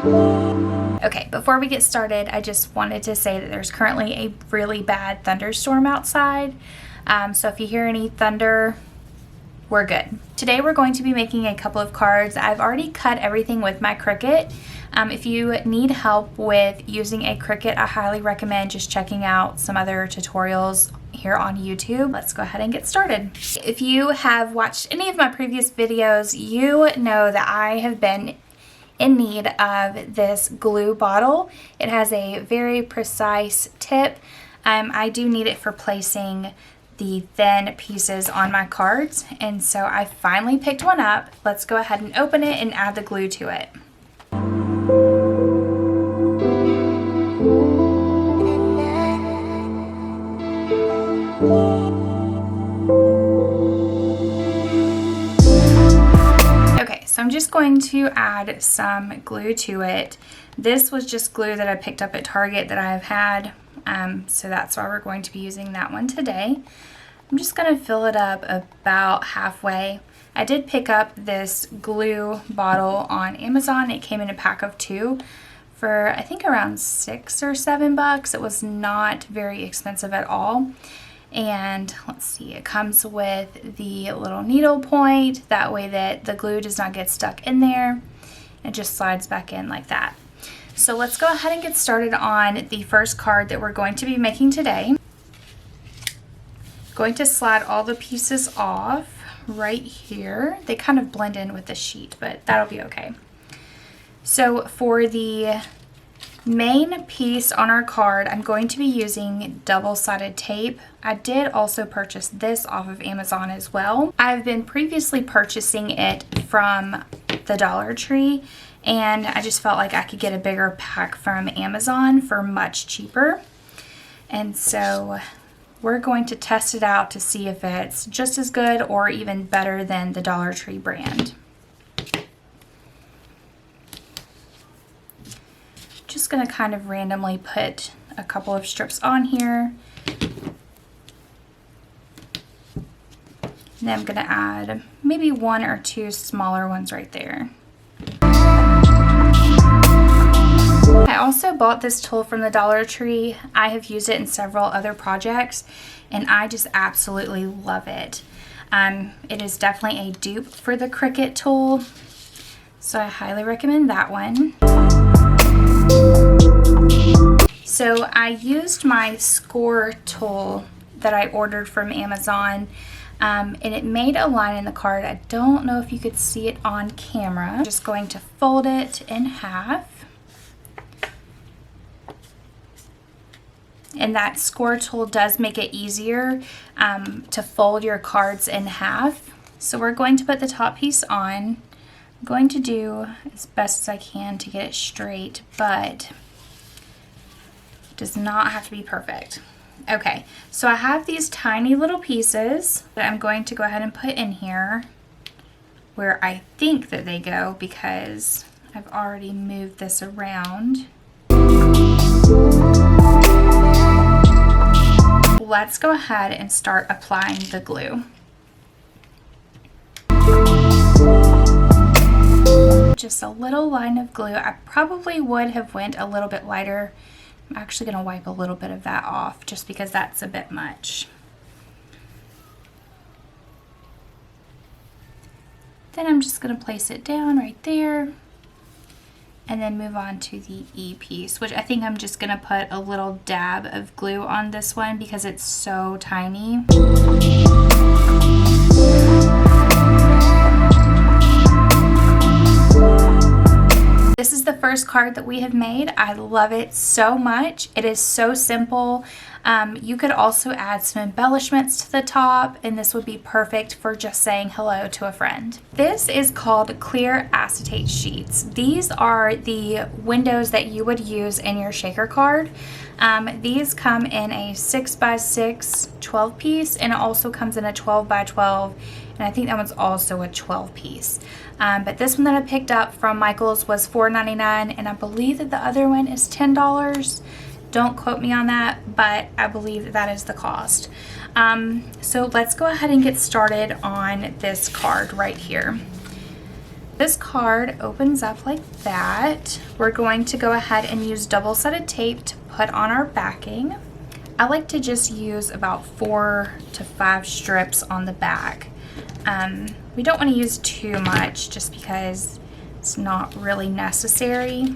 Okay, before we get started, I just wanted to say that there's currently a really bad thunderstorm outside. So if you hear any thunder, we're good. Today we're going to be making a couple of cards. I've already cut everything with my Cricut. If you need help with using a Cricut, I highly recommend just checking out some other tutorials here on YouTube. Let's go ahead and get started. If you have watched any of my previous videos, you know that I have been in need of this glue bottle. It has a very precise tip. I do need it for placing the thin pieces on my cards, and so I finally picked one up. Let's go ahead and open it and add the glue to it. Okay, so I'm just going to add some glue to it. This was just glue that I picked up at Target that I've had, so that's why we're going to be using that one today. I'm just going to fill it up about halfway. I did pick up this glue bottle on Amazon. It came in a pack of 2 for I think around $6 or $7. It was not very expensive at all. And let's see, it comes with the little needle point, that way that the glue does not get stuck in there. It just slides back in like that. So let's go ahead and get started on the first card that we're going to be making today. Going to slide all the pieces off right here. They kind of blend in with the sheet, but that'll be okay. So for the main piece on our card, I'm going to be using double-sided tape. I did also purchase this off of Amazon as well. I've been previously purchasing it from the Dollar Tree, and I just felt like I could get a bigger pack from Amazon for much cheaper. And so we're going to test it out to see if it's just as good or even better than the Dollar Tree brand. Just going to kind of randomly put a couple of strips on here. And then I'm going to add maybe 1 or 2 smaller ones right there. I also bought this tool from the Dollar Tree. I have used it in several other projects, and I just absolutely love it. It is definitely a dupe for the Cricut tool, so I highly recommend that one. So I used my score tool that I ordered from Amazon, and it made a line in the card. I don't know if you could see it on camera. I'm just going to fold it in half. And that score tool does make it easier to fold your cards in half. So we're going to put the top piece on. I'm going to do as best as I can to get it straight, but it does not have to be perfect. Okay, so I have these tiny little pieces that I'm going to go ahead and put in here where I think that they go, because I've already moved this around. Let's go ahead and start applying the glue. Just a little line of glue. I probably would have went a little bit lighter. I'm actually going to wipe a little bit of that off just because that's a bit much. Then I'm just going to place it down right there. And then move on to the E piece, which I think I'm just gonna put a little dab of glue on this one because it's so tiny. This is the first card that we have made. I love it so much. It is so simple. You could also add some embellishments to the top, and this would be perfect for just saying hello to a friend. This is called clear acetate sheets. These are the windows that you would use in your shaker card. These come in a 6x6 12 piece, and it also comes in a 12x12, and I think that one's also a 12 piece. But this one that I picked up from Michael's was $4.99, and I believe that the other one is $10. Don't quote me on that, but I believe that that is the cost. So let's go ahead and get started on this card right here. This card opens up like that. We're going to go ahead and use double-sided tape to put on our backing. I like to just use about 4 to 5 strips on the back. We don't want to use too much just because it's not really necessary.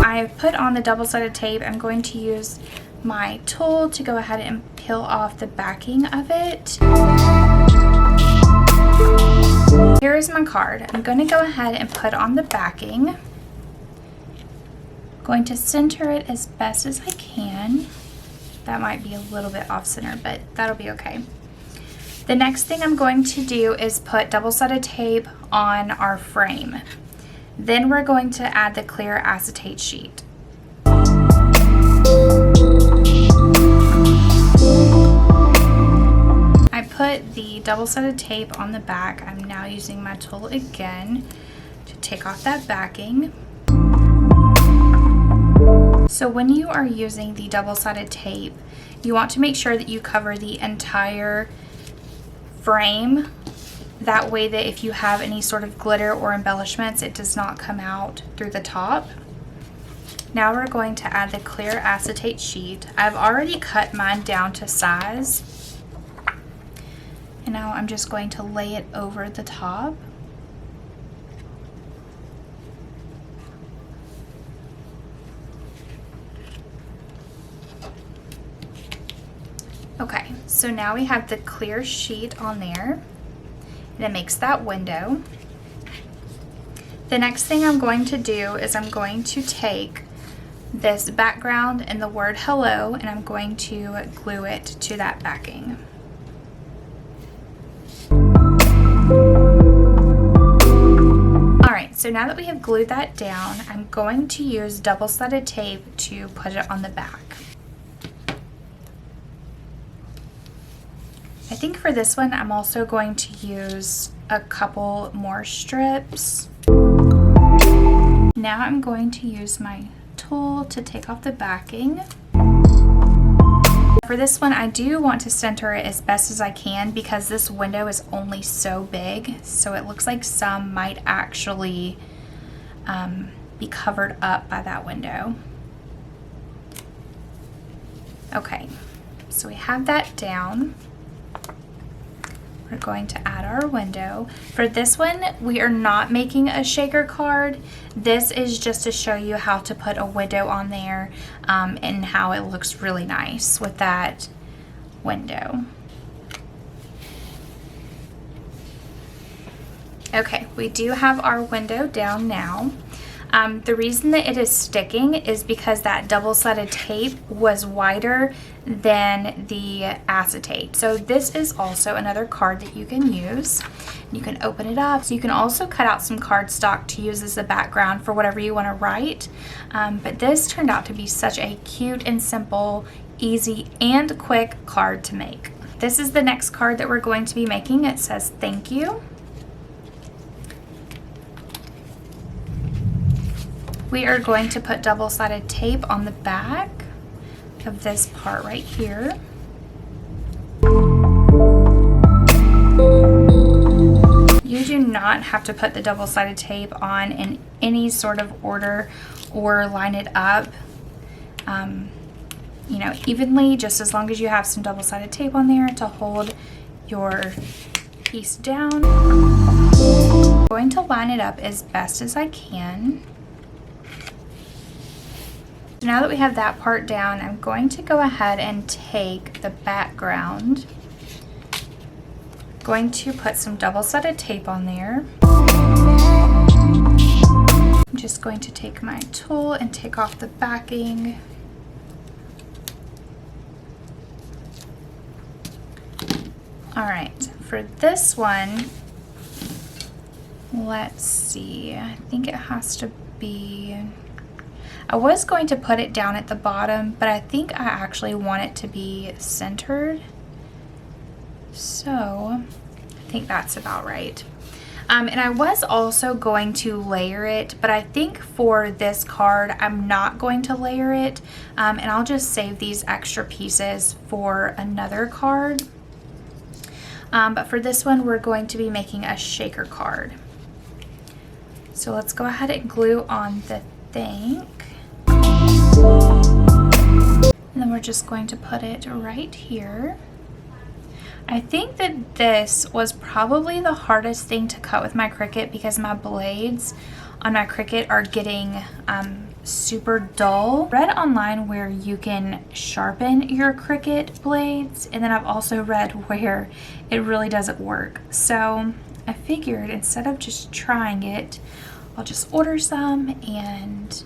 I've put on the double-sided tape. I'm going to use my tool to go ahead and peel off the backing of it. Here is my card. I'm going to go ahead and put on the backing. I'm going to center it as best as I can. That might be a little bit off center, but that'll be okay. The next thing I'm going to do is put double-sided tape on our frame. Then we're going to add the clear acetate sheet. I put the double-sided tape on the back. I'm now using my tool again to take off that backing. So when you are using the double-sided tape, you want to make sure that you cover the entire frame. That way that if you have any sort of glitter or embellishments, it does not come out through the top. Now we're going to add the clear acetate sheet. I've already cut mine down to size. And now I'm just going to lay it over the top. Okay, so now we have the clear sheet on there, and it makes that window. The next thing I'm going to do is I'm going to take this background and the word hello, and I'm going to glue it to that backing. Alright, so now that we have glued that down, I'm going to use double-sided tape to put it on the back. I think for this one, I'm also going to use a couple more strips. Now I'm going to use my tool to take off the backing. For this one, I do want to center it as best as I can because this window is only so big, so it looks like some might actually be covered up by that window. Okay, so we have that down. We're going to add our window. For this one, we are not making a shaker card. This is just to show you how to put a window on there and how it looks really nice with that window. Okay, we do have our window down now. The reason that it is sticking is because that double-sided tape was wider than the acetate. So this is also another card that you can use. You can open it up. So you can also cut out some cardstock to use as a background for whatever you want to write. But this turned out to be such a cute and simple, easy and quick card to make. This is the next card that we're going to be making. It says thank you. We are going to put double-sided tape on the back of this part right here. You do not have to put the double-sided tape on in any sort of order or line it up, you know, evenly, just as long as you have some double-sided tape on there to hold your piece down. I'm going to line it up as best as I can. Now that we have that part down, I'm going to go ahead and take the background. I'm going to put some double-sided tape on there. I'm just going to take my tool and take off the backing. Alright, for this one, let's see, I think it has to be... I was going to put it down at the bottom, but I think I actually want it to be centered. So I think that's about right. And I was also going to layer it, but I think for this card, I'm not going to layer it. And I'll just save these extra pieces for another card. But for this one, we're going to be making a shaker card. So let's go ahead and glue on the thing. And then we're just going to put it right here. I think that this was probably the hardest thing to cut with my Cricut because my blades on my Cricut are getting super dull. I read online where you can sharpen your Cricut blades, and then I've also read where it really doesn't work. So I figured instead of just trying it, I'll just order some and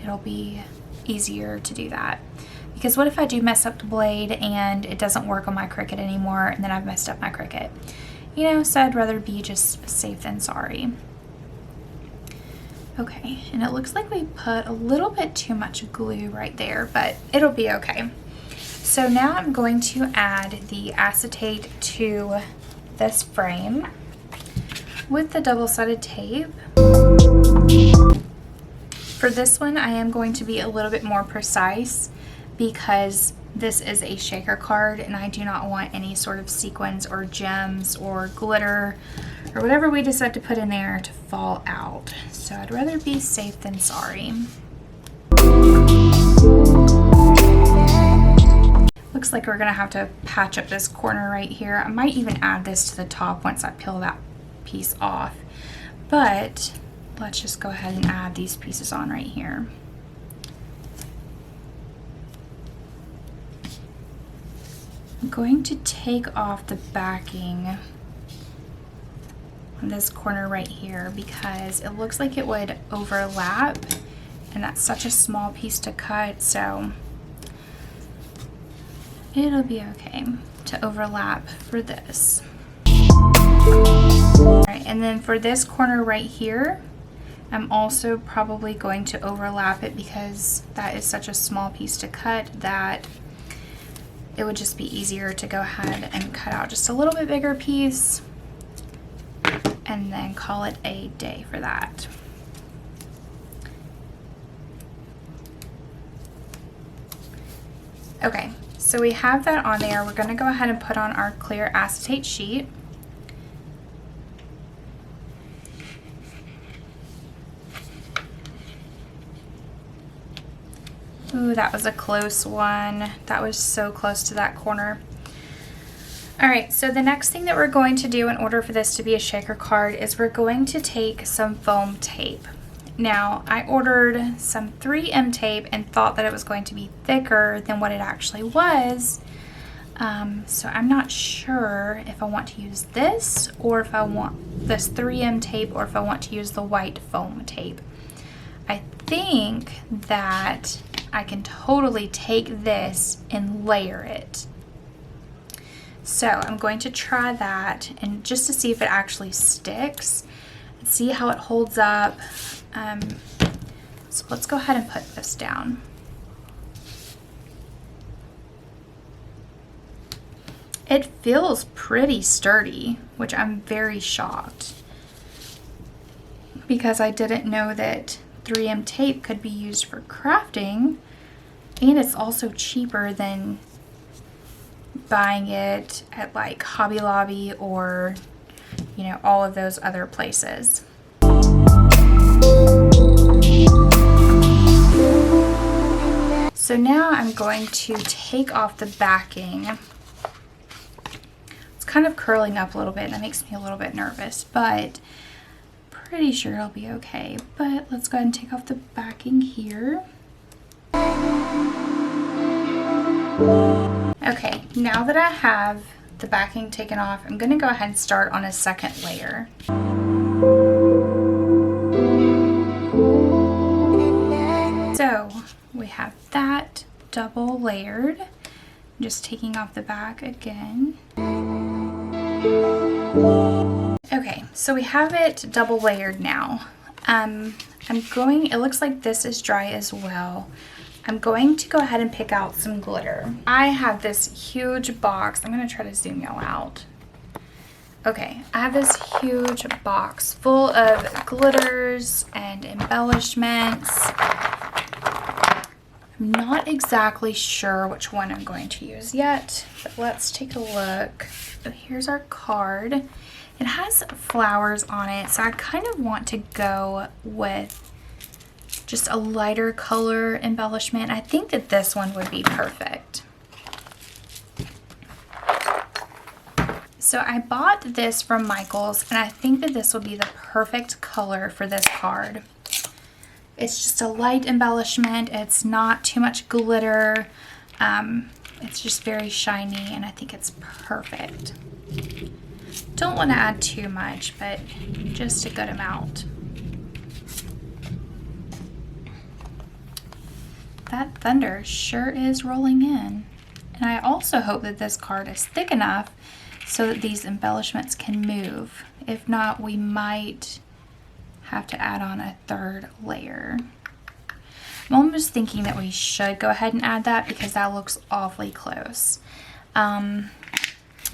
it'll be easier to do that. Because what if I do mess up the blade and it doesn't work on my Cricut anymore, and then I've messed up my Cricut? You know, so I'd rather be just safe than sorry. Okay, and it looks like we put a little bit too much glue right there, but it'll be okay. So now I'm going to add the acetate to this frame with the double-sided tape. For this one, I am going to be a little bit more precise because this is a shaker card and I do not want any sort of sequins or gems or glitter or whatever we decide to put in there to fall out. So I'd rather be safe than sorry. Looks like we're gonna have to patch up this corner right here. I might even add this to the top once I peel that piece off, but let's just go ahead and add these pieces on right here. I'm going to take off the backing on this corner right here because it looks like it would overlap, and that's such a small piece to cut, so it'll be okay to overlap for this. Alright, and then for this corner right here, I'm also probably going to overlap it because that is such a small piece to cut that it would just be easier to go ahead and cut out just a little bit bigger piece and then call it a day for that. Okay, so we have that on there. We're going to go ahead and put on our clear acetate sheet. Ooh, that was a close one. That was so close to that corner. All right, so the next thing that we're going to do in order for this to be a shaker card is we're going to take some foam tape. Now, I ordered some 3M tape and thought that it was going to be thicker than what it actually was. So I'm not sure if I want to use this or if I want this 3M tape or if I want to use the white foam tape. I think that I can totally take this and layer it. So I'm going to try that and just to see if it actually sticks and see how it holds up. So let's go ahead and put this down. It feels pretty sturdy, which I'm very shocked because I didn't know that 3M tape could be used for crafting, and it's also cheaper than buying it at like Hobby Lobby or, you know, all of those other places. So now I'm going to take off the backing. It's kind of curling up a little bit and that makes me a little bit nervous, but pretty sure it'll be okay. But let's go ahead and take off the backing here. Okay, now that I have the backing taken off, I'm going to go ahead and start on a second layer. So we have that double layered. I'm just taking off the back again. Okay, so we have it double layered now. It looks like this is dry as well. I'm going to go ahead and pick out some glitter. I have this huge box. I'm gonna try to zoom y'all out. Okay, I have this huge box full of glitters and embellishments. I'm Not exactly sure which one I'm going to use yet, but let's take a look. So here's our card. It has flowers on it, so I kind of want to go with just a lighter color embellishment. I think that this one would be perfect. So I bought this from Michael's, and I think that this will be the perfect color for this card. It's just a light embellishment. It's not too much glitter. It's just very shiny, and I think it's perfect. Don't want to add too much, but just a good amount. That thunder sure is rolling in. And I also hope that this card is thick enough so that these embellishments can move. If not, we might have to add on a third layer. I'm almost thinking that we should go ahead and add that because that looks awfully close.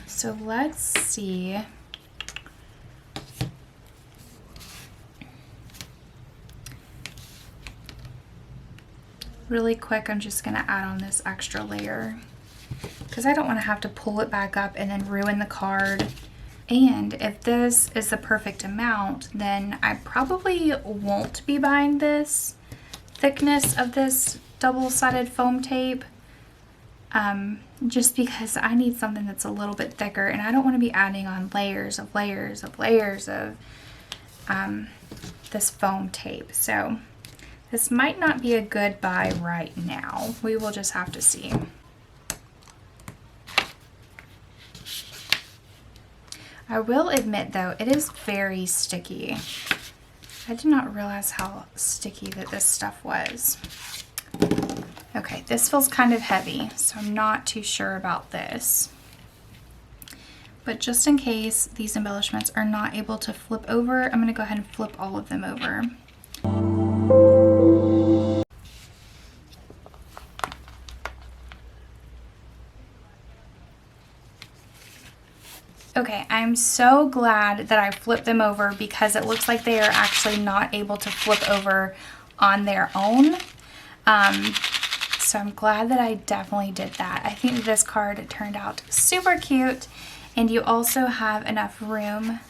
So let's see. Really quick, I'm just gonna add on this extra layer because I don't want to have to pull it back up and then ruin the card. And if this is the perfect amount, then I probably won't be buying this thickness of this double-sided foam tape, just because I need something that's a little bit thicker, and I don't want to be adding on layers of layers of layers of this foam tape. So this might not be a good buy right now. We will just have to see. I will admit though, it is very sticky. I did not realize how sticky that this stuff was. Okay, this feels kind of heavy, so I'm not too sure about this. But just in case these embellishments are not able to flip over, I'm gonna go ahead and flip all of them over. Okay, I'm so glad that I flipped them over because it looks like they are actually not able to flip over on their own. So I'm glad that I definitely did that. I think this card turned out super cute, and you also have enough room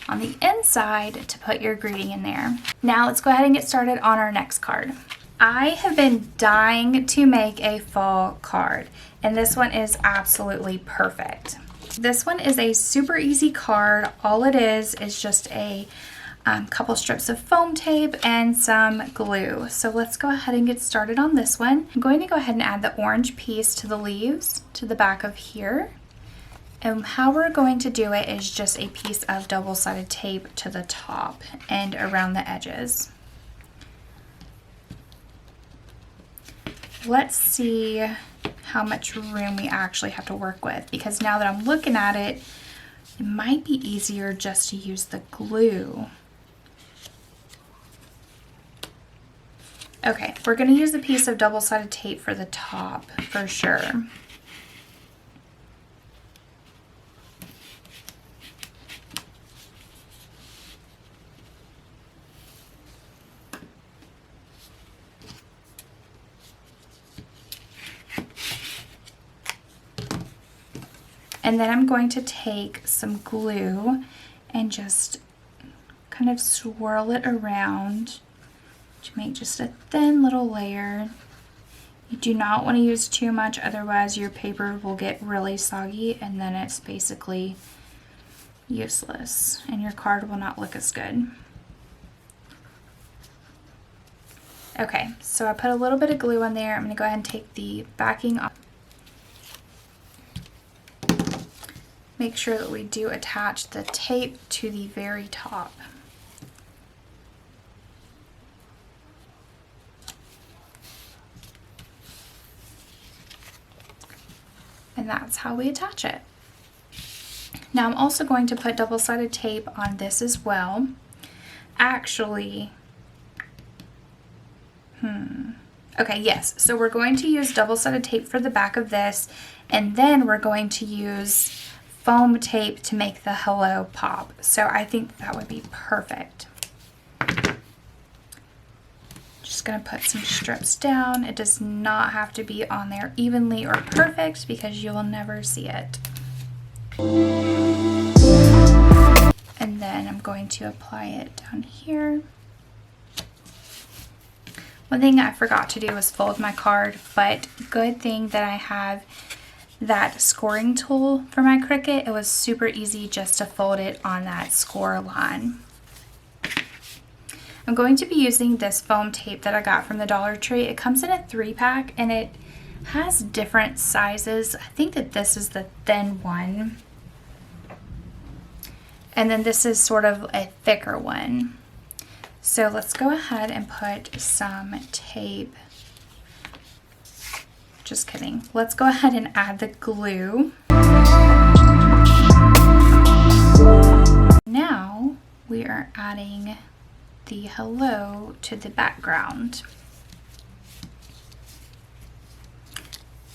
on the inside to put your greeting in there. Now let's go ahead and get started on our next card. I have been dying to make a fall card, and this one is absolutely perfect. This one is a super easy card. All it is just a couple strips of foam tape and some glue. So let's go ahead and get started on this one. I'm going to go ahead and add the orange piece to the leaves to the back of here. And how we're going to do it is just a piece of double-sided tape to the top and around the edges. Let's see how much room we actually have to work with, because now that I'm looking at it, it might be easier just to use the glue. Okay, we're going to use a piece of double-sided tape for the top for sure. And then I'm going to take some glue and just kind of swirl it around to make just a thin little layer. You do not want to use too much, otherwise your paper will get really soggy and then it's basically useless and your card will not look as good. Okay, so I put a little bit of glue on there. I'm going to go ahead and take the backing off. Make sure that we do attach the tape to the very top. And that's how we attach it. Now I'm also going to put double-sided tape on this as well. Actually, okay, yes. So we're going to use double-sided tape for the back of this, and then we're going to use foam tape to make the hello pop. So I think that would be perfect. Just gonna put some strips down. It does not have to be on there evenly or perfect because you will never see it. And then I'm going to apply it down here. One thing I forgot to do was fold my card, but good thing that I have that scoring tool for my Cricut. It was super easy just to fold it on that score line. I'm going to be using this foam tape that I got from the Dollar Tree. It comes in a 3-pack and it has different sizes. I think that this is the thin one. And then this is sort of a thicker one. So let's go ahead and put some tape. Just kidding. Let's go ahead and add the glue. Now we are adding the hello to the background.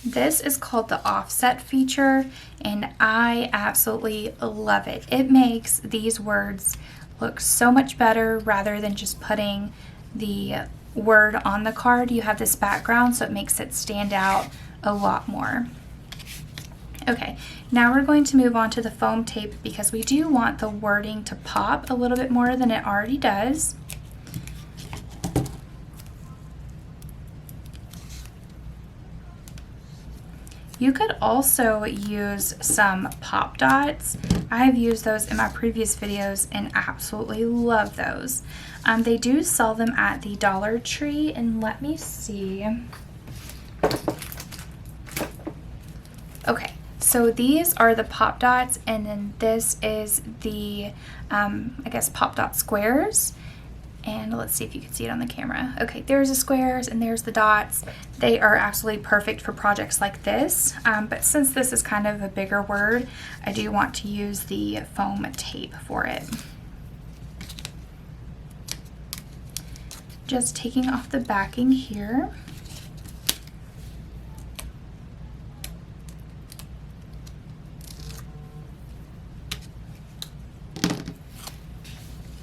This is called the offset feature and I absolutely love it. It makes these words look so much better rather than just putting the word on the card. You have this background, so it makes it stand out a lot more. Okay, now we're going to move on to the foam tape because we do want the wording to pop a little bit more than it already does. You could also use some pop dots. I've used those in my previous videos and absolutely love those. They do sell them at the Dollar Tree, and let me see. Okay, so these are the pop dots, and then this is the, I guess, pop dot squares. And let's see if you can see it on the camera. Okay, there's the squares and there's the dots. They are absolutely perfect for projects like this. But since this is kind of a bigger word, I do want to use the foam tape for it. Just taking off the backing here.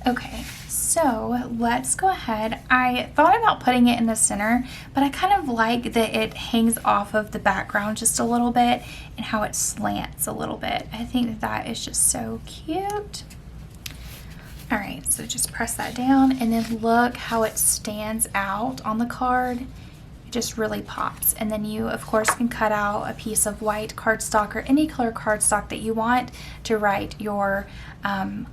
Okay, so let's go ahead. I thought about putting it in the center, but I kind of like that it hangs off of the background just a little bit and how it slants a little bit. I think that is just so cute. All right, so just press that down and then look how it stands out on the card. It just really pops. And then you, of course, can cut out a piece of white cardstock or any color cardstock that you want to write your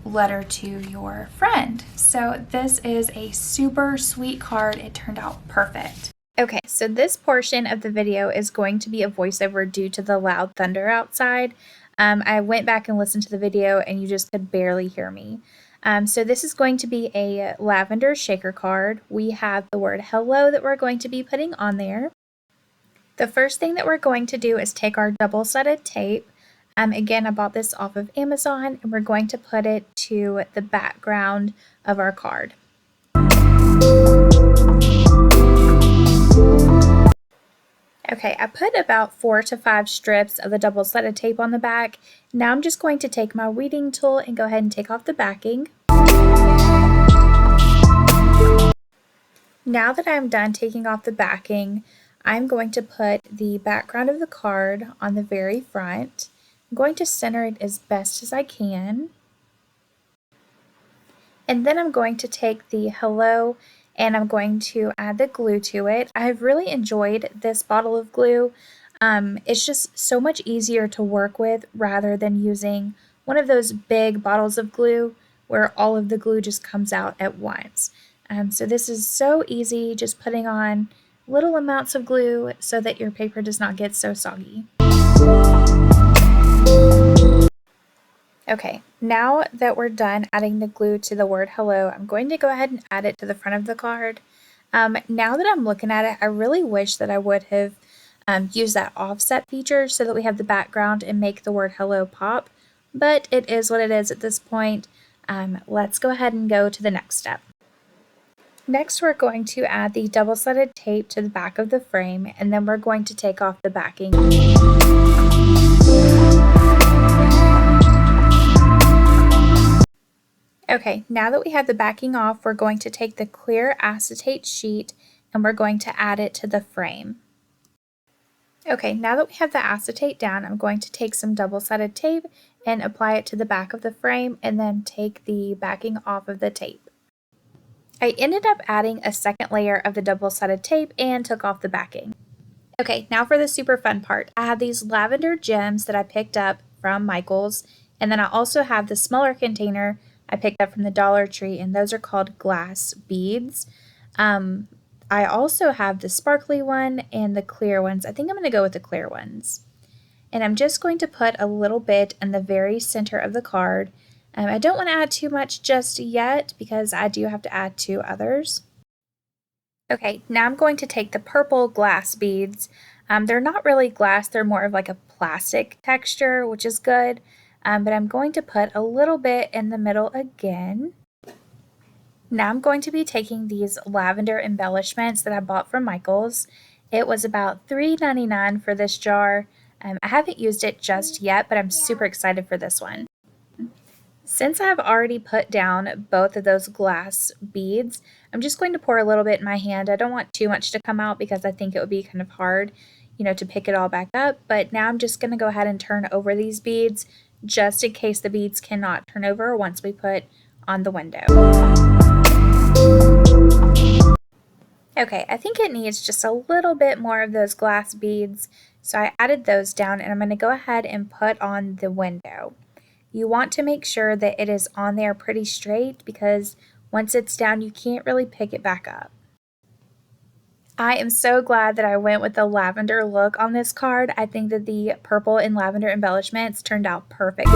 letter to your friend. So this is a super sweet card. It turned out perfect. Okay, so this portion of the video is going to be a voiceover due to the loud thunder outside. I went back and listened to the video and you just could barely hear me. So this is going to be a lavender shaker card. We have the word hello that we're going to be putting on there. The first thing that we're going to do is take our double-sided tape. Again, I bought this off of Amazon, and we're going to put it to the background of our card. Okay, I put about 4 to 5 strips of the double-sided tape on the back. Now I'm just going to take my weeding tool and go ahead and take off the backing. Now that I'm done taking off the backing, I'm going to put the background of the card on the very front. I'm going to center it as best as I can. And then I'm going to take the hello and I'm going to add the glue to it. I've really enjoyed this bottle of glue. It's just so much easier to work with rather than using one of those big bottles of glue where all of the glue just comes out at once. So this is so easy, just putting on little amounts of glue so that your paper does not get so soggy. Okay, now that we're done adding the glue to the word hello, I'm going to go ahead and add it to the front of the card. Now that I'm looking at it, I really wish that I would have used that offset feature so that we have the background and make the word hello pop, but it is what it is at this point. Let's go ahead and go to the next step. Next, we're going to add the double-sided tape to the back of the frame, and then we're going to take off the backing. Okay, now that we have the backing off, we're going to take the clear acetate sheet and we're going to add it to the frame. Okay, now that we have the acetate down, I'm going to take some double-sided tape and apply it to the back of the frame and then take the backing off of the tape. I ended up adding a second layer of the double-sided tape and took off the backing. Okay, now for the super fun part. I have these lavender gems that I picked up from Michael's, and then I also have the smaller container I picked up from the Dollar Tree, and those are called glass beads. I also have the sparkly one and the clear ones. I think I'm going to go with the clear ones. And I'm just going to put a little bit in the very center of the card. I don't want to add too much just yet because I do have to add 2 others. Okay, now I'm going to take the purple glass beads. They're not really glass, they're more of like a plastic texture, which is good. But I'm going to put a little bit in the middle again. Now I'm going to be taking these lavender embellishments that I bought from Michael's. It was about $3.99 for this jar. I haven't used it just yet, but I'm super excited for this one. Since I've already put down both of those glass beads, I'm just going to pour a little bit in my hand. I don't want too much to come out because I think it would be kind of hard, to pick it all back up. But now I'm just going to go ahead and turn over these beads just in case the beads cannot turn over once we put on the window. Okay, I think it needs just a little bit more of those glass beads, so I added those down and I'm going to go ahead and put on the window. You want to make sure that it is on there pretty straight because once it's down, you can't really pick it back up. I am so glad that I went with the lavender look on this card. I think that the purple and lavender embellishments turned out perfect.